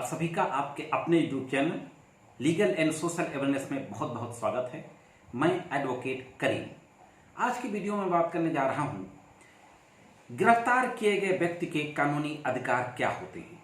आप सभी का आपके अपने YouTube channel legal and social awareness में बहुत बहुत स्वागत है। मैं एडवोकेट करीम। आज की वीडियो में बात करने जा रहा हूं, गिरफ्तार किए गए व्यक्ति के कानूनी अधिकार क्या होते हैं।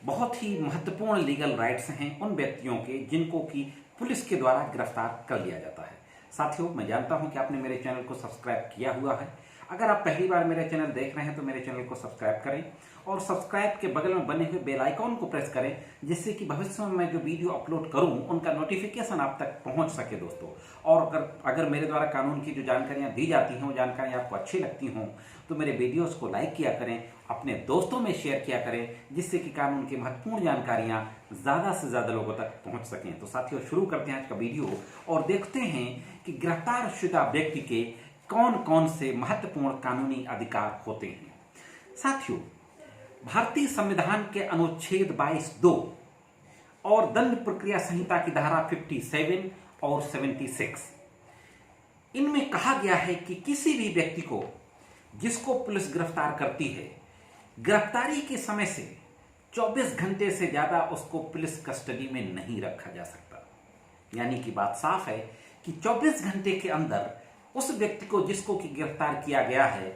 बहुत ही महत्वपूर्ण लीगल राइट्स हैं उन व्यक्तियों के जिनको कि पुलिस के द्वारा गिरफ्तार कर लिया जाता है। साथियों, मैं जानता हूं कि आपने मेरे चैनल को सब्सक्राइब किया हुआ है। अगर आप पहली बार मेरे चैनल देख रहे हैं तो मेरे चैनल को सब्सक्राइब करें और सब्सक्राइब के बगल में बने हुए बेल आइकॉन को प्रेस करें, जिससे कि भविष्य में मैं जो वीडियो अपलोड करूं उनका नोटिफिकेशन आप तक पहुंच सके दोस्तों। और अगर मेरे द्वारा कानून की जो जानकारियां दी जाती हैं वो जानकारियां आपको अच्छी लगती हों तो मेरे वीडियोस को लाइक किया करें, अपने दोस्तों में शेयर किया करें, जिससे कि कानून की महत्वपूर्ण जानकारियां ज़्यादा से ज़्यादा लोगों तक पहुंच सकें। तो साथियों, शुरू करते हैं आज का वीडियो और देखते हैं कि गिरफ्तार शुदा व्यक्ति के कौन कौन से महत्वपूर्ण कानूनी अधिकार होते हैं। साथियों, भारतीय संविधान के अनुच्छेद 22(2) और दंड प्रक्रिया संहिता की धारा 57 और 76, इनमें कहा गया है कि किसी भी व्यक्ति को जिसको पुलिस गिरफ्तार करती है, गिरफ्तारी के समय से 24 घंटे से ज्यादा उसको पुलिस कस्टडी में नहीं रखा जा सकता। यानी कि बात साफ है कि 24 घंटे के अंदर उस व्यक्ति को जिसको कि गिरफ्तार किया गया है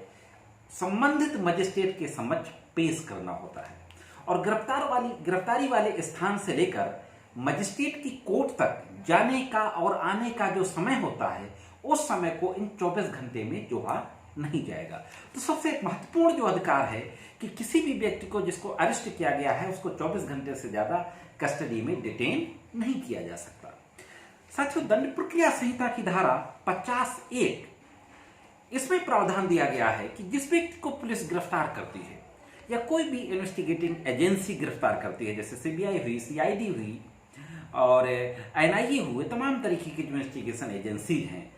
संबंधित मजिस्ट्रेट के समक्ष पेश करना होता है। और गिरफ्तारी वाले स्थान से लेकर मजिस्ट्रेट की कोर्ट तक जाने का और आने का जो समय होता है, उस समय को इन 24 घंटे में जोड़ा नहीं जाएगा। तो सबसे महत्वपूर्ण जो अधिकार है कि किसी भी व्यक्ति को जिसको अरेस्ट किया गया है उसको 24 घंटे से ज्यादा कस्टडी में डिटेन नहीं किया जा सकता। साथियों, दंड प्रक्रिया संहिता की धारा 50(1), इसमें प्रावधान दिया गया है कि जिस व्यक्ति को पुलिस गिरफ्तार करती है या कोई भी इन्वेस्टिगेटिंग एजेंसी गिरफ्तार करती है, जैसे सीबीआई हुई, सीआईडी हुई और एनआईए हुए, तमाम तरीके की इन्वेस्टिगेशन एजेंसीज हैं,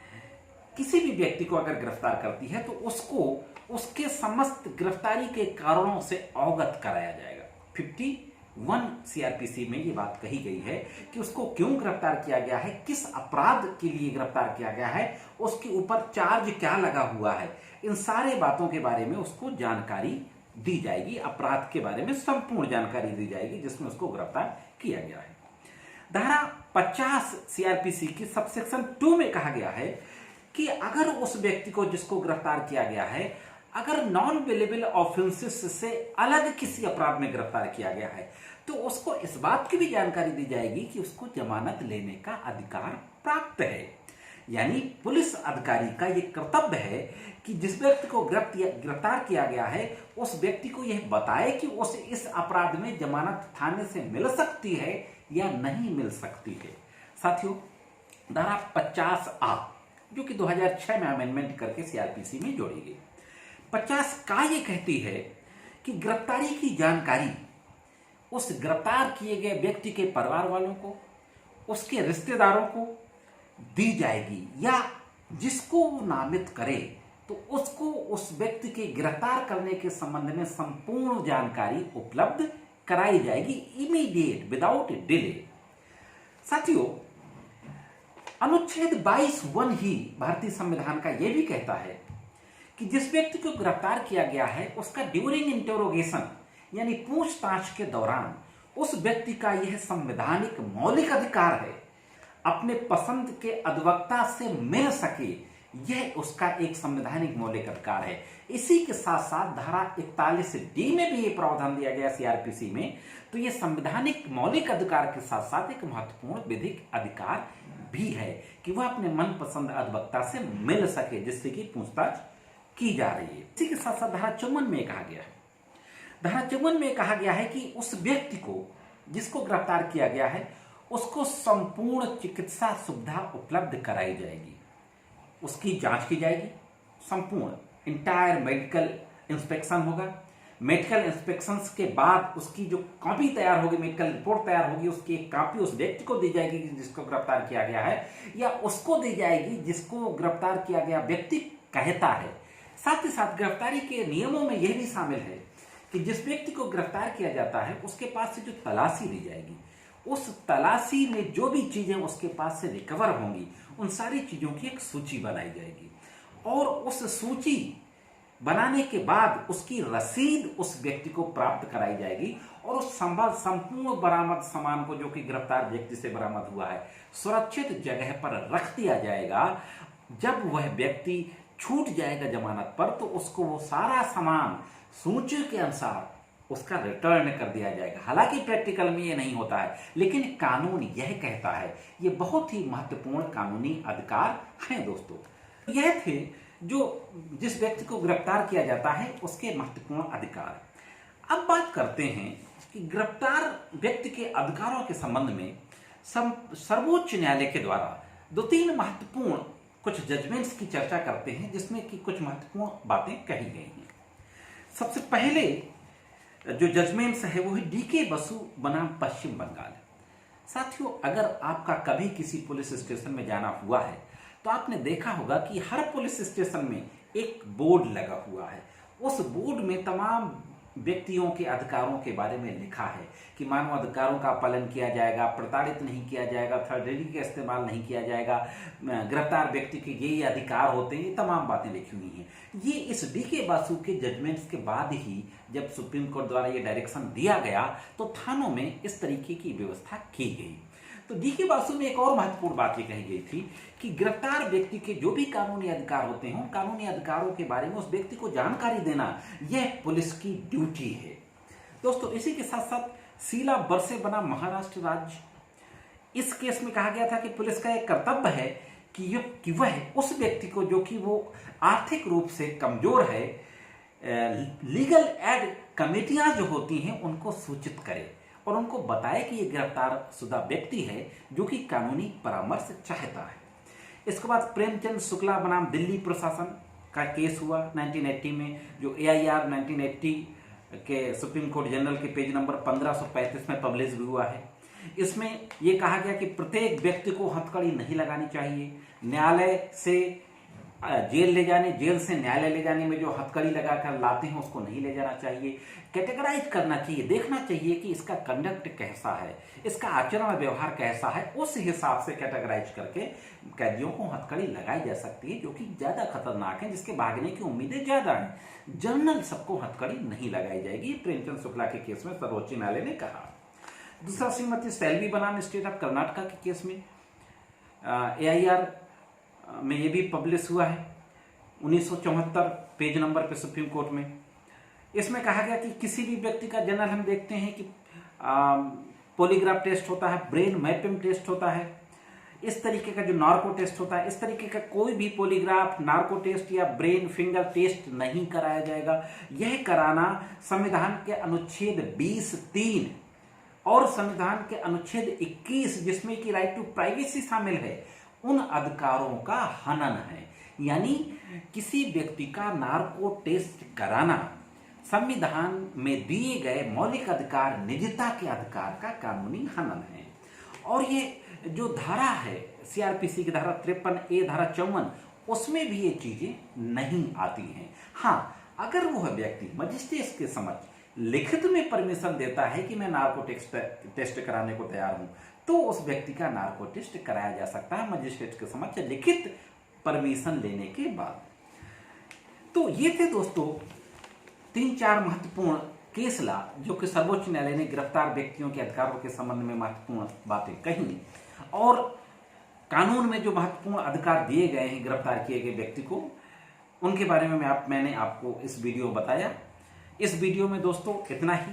किसी भी व्यक्ति को अगर गिरफ्तार करती है तो उसको उसके समस्त गिरफ्तारी के कारणों से अवगत कराया जाएगा। 51 सीआरपीसी में ये बात कही गई है कि उसको क्यों गिरफ्तार किया गया है, किस अपराध के लिए गिरफ्तार किया गया है, उसके ऊपर चार्ज क्या लगा हुआ है, इन सारे बातों के बारे में उसको जानकारी दी जाएगी। अपराध के बारे में संपूर्ण जानकारी दी जाएगी जिसमें उसको गिरफ्तार किया गया है। धारा 50 सीआरपीसी की सबसेक्शन 2 में कहा गया है कि अगर उस व्यक्ति को जिसको गिरफ्तार किया गया है, अगर नॉन वेलेबल ऑफेंसेस से अलग किसी अपराध में गिरफ्तार किया गया है, तो उसको इस बात की भी जानकारी दी जाएगी कि उसको जमानत लेने का अधिकार प्राप्त है। यानी पुलिस अधिकारी का यह कर्तव्य है कि जिस व्यक्ति को गिरफ्तार किया गया है उस व्यक्ति को यह बताए कि उसे इस अपराध में जमानत थाने से मिल सकती है या नहीं मिल सकती है। साथियों, धारा 50(a) जो कि 2006 में अमेंडमेंट करके सीआरपीसी में जोड़ी गई, 50 का ये कहती है कि गिरफ्तारी की जानकारी उस गिरफ्तार किए गए व्यक्ति के परिवार वालों को, उसके रिश्तेदारों को दी जाएगी, या जिसको वो नामित करे तो उसको उस व्यक्ति के गिरफ्तार करने के संबंध में संपूर्ण जानकारी उपलब्ध कराई जाएगी, इमीडिएट, विदाउट डिले। साथियों, अनुच्छेद 22(1) ही भारतीय संविधान का यह भी कहता है कि जिस व्यक्ति को गिरफ्तार किया गया है उसका ड्यूरिंग इंटरोगेशन यानी पूछताछ के दौरान उस व्यक्ति का यह संवैधानिक मौलिक अधिकार है अपने पसंद के अधिवक्ता से मिल सके। यह उसका एक संवैधानिक मौलिक अधिकार है। इसी के साथ साथ धारा 41D में भी यह प्रावधान दिया गया सीआरपीसी में। तो यह संवैधानिक मौलिक अधिकार के साथ साथ एक महत्वपूर्ण विधिक अधिकार भी है कि वह अपने मनपसंद अधिवक्ता से मिल सके जिससे कि पूछताछ की जा रही है। इसी के साथ साथ धारा 54 में कहा गया है, धारा 54 में कहा गया है कि उस व्यक्ति को जिसको गिरफ्तार किया गया है उसको संपूर्ण चिकित्सा सुविधा उपलब्ध कराई जाएगी, उसकी जांच की जाएगी, संपूर्ण इंटायर मेडिकल इंस्पेक्शन होगा। मेडिकल इंस्पेक्शन के बाद उसकी जो कॉपी तैयार होगी, मेडिकल रिपोर्ट तैयार होगी, उसकी एक कॉपी उस व्यक्ति को दी जाएगी जिसको गिरफ्तार किया गया है, या उसको दी जाएगी जिसको गिरफ्तार किया गया व्यक्ति कहता है। साथ ही साथ गिरफ्तारी के नियमों में यह भी शामिल है कि जिस व्यक्ति को गिरफ्तार किया जाता है उसके पास से जो तलाशी ली जाएगी, उस तलाशी में जो भी चीजें उसके पास से रिकवर होंगी उन सारी चीजों की एक सूची बनाई जाएगी और उस सूची बनाने के बाद उसकी रसीद उस व्यक्ति को प्राप्त कराई जाएगी और उस संपूर्ण बरामद सामान को, जो कि गिरफ्तार व्यक्ति से बरामद हुआ है, सुरक्षित जगह पर रख दिया जाएगा। जब वह व्यक्ति छूट जाएगा जमानत पर तो उसको वो सारा सामान सूची के अनुसार उसका रिटर्न कर दिया जाएगा। हालांकि प्रैक्टिकल में ये नहीं होता है, लेकिन कानून यह कहता है। ये बहुत ही महत्वपूर्ण कानूनी अधिकार हैं दोस्तों। यह थे जिस व्यक्ति को गिरफ्तार किया जाता है उसके महत्वपूर्ण अधिकार। अब बात करते हैं कि गिरफ्तार व्यक्ति के अधिकारों के संबंध में सर्वोच्च न्यायालय के द्वारा 2-3 महत्वपूर्ण कुछ जजमेंट्स की चर्चा करते हैं, जिसमें कि कुछ महत्वपूर्ण बातें कही गई हैं। सबसे पहले जो जजमेंट्स है वो है डीके बसु बनाम पश्चिम बंगाल। साथियों, अगर आपका कभी किसी पुलिस स्टेशन में जाना हुआ है तो आपने देखा होगा कि हर पुलिस स्टेशन में एक बोर्ड लगा हुआ है। उस बोर्ड में तमाम व्यक्तियों के अधिकारों के बारे में लिखा है कि मानव अधिकारों का पालन किया जाएगा, प्रताड़ित नहीं किया जाएगा, थर्ड डिग्री का इस्तेमाल नहीं किया जाएगा, गिरफ्तार व्यक्ति के ये अधिकार होते हैं, ये तमाम बातें लिखी हुई हैं। ये इस डीके बासु के जजमेंट्स के बाद ही जब सुप्रीम कोर्ट द्वारा ये डायरेक्शन दिया गया तो थानों में इस तरीके की व्यवस्था की गई। तो डीके बासु में एक और महत्वपूर्ण बात ये कही गई थी कि गिरफ्तार व्यक्ति के जो भी कानूनी अधिकार होते हैं, कानूनी अधिकारों के बारे में उस व्यक्ति को जानकारी देना यह पुलिस की ड्यूटी है। दोस्तों, इसी के साथ साथ शीला बरसे बना महाराष्ट्र राज्य, इस केस में कहा गया था कि पुलिस का एक कर्तव्य है कि वह उस व्यक्ति को जो कि वो आर्थिक रूप से कमजोर है, लीगल एड कमेटियां जो होती हैं उनको सूचित करे और उनको बताए कि ये गिरफ्तार शुदा व्यक्ति है जो कि कानूनी परामर्श चाहता है। इसके बाद प्रेमचंद शुक्ला बनाम दिल्ली प्रशासन का केस हुआ 1980 में, जो AIR 1980 के सुप्रीम कोर्ट जनरल के पेज नंबर 1535 में पब्लिश भी हुआ है। इसमें यह कहा गया कि प्रत्येक व्यक्ति को हथकड़ी नहीं लगानी चाहिए। न्यायालय से जेल से न्यायालय ले जाने में जो हथकड़ी लगाकर लाते हैं उसको नहीं ले जाना चाहिए। कैटेगराइज करना चाहिए, देखना चाहिए कि इसका कंडक्ट कैसा है, इसका आचरण व्यवहार कैसा है, उस हिसाब से कैटेगराइज करके कैदियों को हथकड़ी लगाई जा सकती है जो कि ज्यादा खतरनाक है, जिसके भागने की उम्मीदें ज्यादा हैं। जनरल सबको हथकड़ी नहीं लगाई जाएगी, प्रेमचंद शुक्ला के केस में सर्वोच्च न्यायालय ने कहा। दूसरा, श्रीमती सेल्वी बनाम स्टेट ऑफ कर्नाटका के केस में AIR में ये भी पब्लिश हुआ है 1974 पेज नंबर पे सुप्रीम कोर्ट में। इसमें कहा गया कि किसी भी व्यक्ति का जनरल हम देखते हैं कि पॉलीग्राफ टेस्ट होता है, ब्रेन मैपिंग टेस्ट होता है, इस तरीके का जो नार्को टेस्ट होता है, इस तरीके का कोई भी पॉलीग्राफ, नार्को टेस्ट या ब्रेन फिंगर टेस्ट नहीं कराया जाएगा। यह कराना संविधान के अनुच्छेद 20(3) और संविधान के अनुच्छेद 21 जिसमें कि राइट टू प्राइवेसी शामिल है, उन अधिकारों का हनन है। यानी किसी व्यक्ति का नार्को टेस्ट कराना संविधान में दिए गए मौलिक अधिकार, निजता के अधिकार का कानूनी हनन है। और ये जो धारा है CRPC की धारा 53A, धारा 54, उसमें भी ये चीजें नहीं आती हैं। हाँ, अगर वह व्यक्ति मजिस्ट्रेट के समक्ष लिखित में परमिशन देता है कि मैं नार्को टेस्ट कराने को तैयार हूं, तो उस व्यक्ति का नार्को टेस्ट कराया जा सकता है मजिस्ट्रेट के समक्ष लिखित परमिशन लेने के बाद। तो ये थे दोस्तों 3-4 महत्वपूर्ण केस ला जो कि सर्वोच्च न्यायालय ने गिरफ्तार व्यक्तियों के अधिकारों के संबंध में महत्वपूर्ण बातें कही, और कानून में जो महत्वपूर्ण अधिकार दिए गए हैं गिरफ्तार किए गए व्यक्ति को, उनके बारे में मैंने आपको इस वीडियो में बताया। इस वीडियो में दोस्तों इतना ही।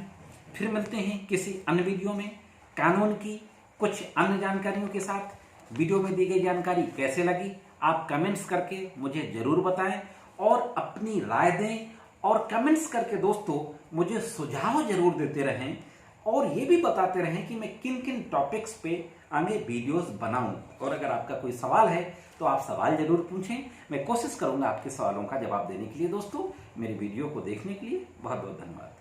फिर मिलते हैं किसी अन्य वीडियो में कानून की कुछ अन्य जानकारियों के साथ। वीडियो में दी गई जानकारी कैसे लगी आप कमेंट्स करके मुझे जरूर बताएं और अपनी राय दें, और कमेंट्स करके दोस्तों मुझे सुझाव जरूर देते रहें और ये भी बताते रहें कि मैं किन किन टॉपिक्स पे आगे वीडियोस बनाऊं। और अगर आपका कोई सवाल है तो आप सवाल जरूर पूछें, मैं कोशिश करूंगा आपके सवालों का जवाब देने के लिए। दोस्तों, मेरे वीडियो को देखने के लिए बहुत बहुत धन्यवाद।